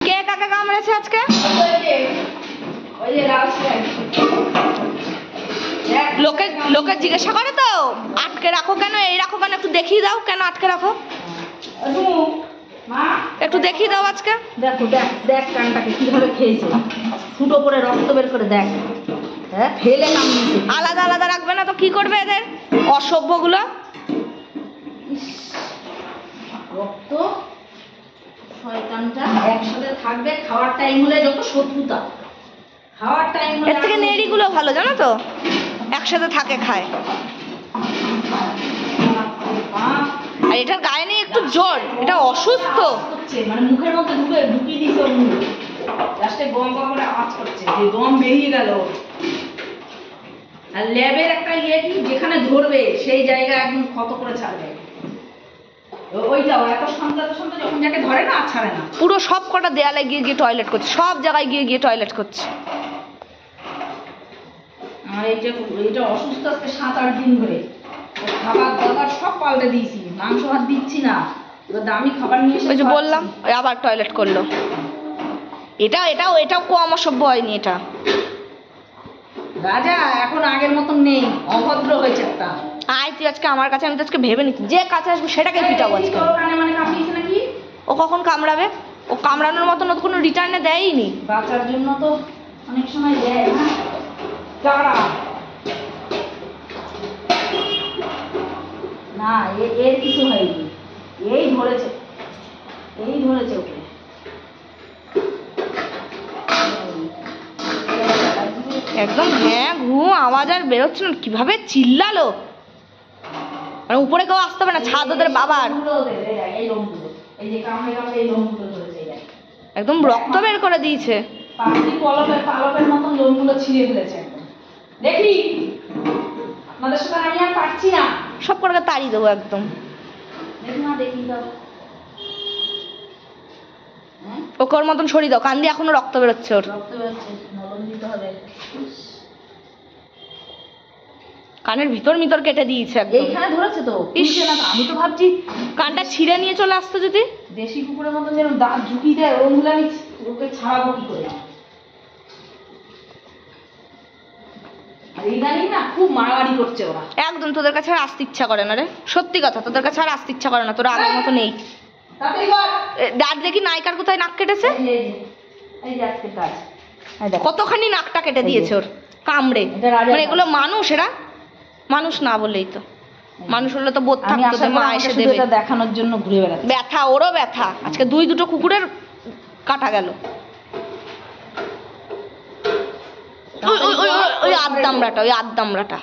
কে কাকে কামড়েছে আজকে? লোকে জিজ্ঞাসা করে তো আটকে রাখো কেন, এই রাখো কেন, একটু দেখিয়ে দাও কেন আটকে রাখো, একটু দেখিয়ে দাও আজকে। দেখো দেখ দেখ কানটাকে কিভাবে খেয়েছে, ফুটো করে রক্ত বের করে দেখ। হ্যাঁ ফেলে কামড়িয়েছে। আলাদা আলাদা রাখবে না তো কি করবে এদের অসভ্যগুলো। রক্ত শয়তানটা একসাথে থাকবে, খাওয়ার টাইম হলে যত শত্রুতা, খাওয়ার টাইম হলে এর থেকে নেড়িগুলো ভালো জানো তো, একসাথে থাকে খায়। আর এটার গায়ে নেই একটু জোর, এটা অসুস্থ, মানে মুখের মধ্যে ঢুকিয়ে দিয়েছে মুখ, লাস্টে গম গম করে আওয়াজ করছে, যে গম বেরিয়ে গেল। আর ল্যাবের একটা ইয়ে কি, যেখানে ধরবে সেই জায়গা একদম ক্ষত করে ছাড়বে। ওইটাও এত সন্ধ্যা যখন যাকে ধরে না আর ছাড়ে না, পুরো সব কটা দেয়ালে গিয়ে গিয়ে টয়লেট করছে, সব জায়গায় গিয়ে গিয়ে টয়লেট করছে। আর এইটা অসুস্থ আজকে 7-8 দিন ধরে, খাবার দাবার সব পাল্টে দিয়েছি, মাংস ভাত দিচ্ছি না, এবার দামি খাবার নিয়ে এসে ওই যে বললাম ওই আবার টয়লেট করলো। এটাও কম অসভ্য হয়নি এটা। রাজা এখন আগের মতন নেই, অভদ্র হয়েছে একটা। আয় তুই আজকে আমার কাছে, আমি তো আজকে ভেবে নিচ্ছি যে কাছে আসবো সেটাকে পিটাবো আজকে। মানে কামড়িয়েছে নাকি? ও কখন কামড়াবে? ও কামড়ানোর মতন তো কোনো রিটার্নে দেয়নি। বাচ্চার জন্য তো অনেক সময় দেয় না। দাঁড়া না, এর কিছু হয়নি, এই ধরেছে ওকে। একদম হ্যাঁ ঘু আওয়াজ আর বেরোচ্ছে না, কিভাবে চিল্লালো। মানে উপরে কেউ আসতে হবে না, ছাদ ওদের বাবার। একদম রক্ত বের করে দিয়েছে। পালকের মতন লোমগুলো ছিঁড়ে ফেলেছে একদম। দেখি আপনাদের সাথে আমি আর পারছি না, সব করে তাড়িয়ে দেবো একদম। দেখি দাও, ওকে ওর মতন সরিয়ে দাও, কান দিয়ে এখনো রক্ত বেরোচ্ছে ওর। রক্ত বেরোচ্ছে, মলম দিতে হবে। কানের ভিতর কেটে দিয়েছে একদম। এইখানে ধরেছে তো, আমি তো ভাবছি কানটা ছিঁড়ে নিয়ে চলে আসতো যদি। দেশি কুকুরের মতন যেন দাঁত ঝুঁকি দেয়, ওগুলো আমি ওকে ছাড়াবো কি করে। আর ইদানিং না খুব মারামারি করছে ওরা, একদম তোদের কাছে আর আসতে ইচ্ছা করে না রে, সত্যি কথা, তোদের কাছে আর আসতে ইচ্ছা করে না, তোরা আগের মতো নেই। দাঁত দেখি নায়িকার কোথায় নাক কেটেছে, এই যে আজকে কাজ কতখানি নাকটা কেটে দিয়েছে ওর কামড়ে। মানে এগুলো মানুষ, এরা মানুষ না বললেই তো, মানুষ হলে তো বোধ থাকতো যে মা এসে দেবে। দেখানোর জন্য ঘুরে বেড়াচ্ছে, ব্যথা ওরও ব্যথা, আজকে দুটো কুকুরের কাটা গেল। ওই আদ্দামরাটা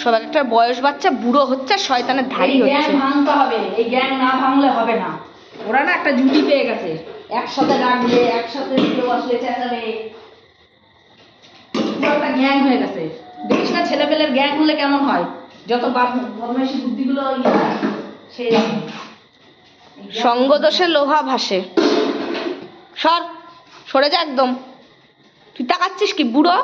সব একটা বয়স বাচ্চা বুড়ো হচ্ছে, শয়তানের ধারী হচ্ছে। ভাঙতে হবে, এই গ্যাং না ভাঙলে হবে না। ওরা না একটা জুটি পেয়ে গেছে, একসাথে ডাকবে, একসাথে কেউ আসলে চেঁচাবে, একটা গ্যাং হয়ে গেছে। দেখিস না ছেলেপেলের গ্যাং হলে কেমন হয়, যত বদমাইশি বুদ্ধিগুলো সেই রকম। সঙ্গ দোষে লোহা ভাসে। সরে যা একদম, তুই তাকাচ্ছিস কি বুড়ো?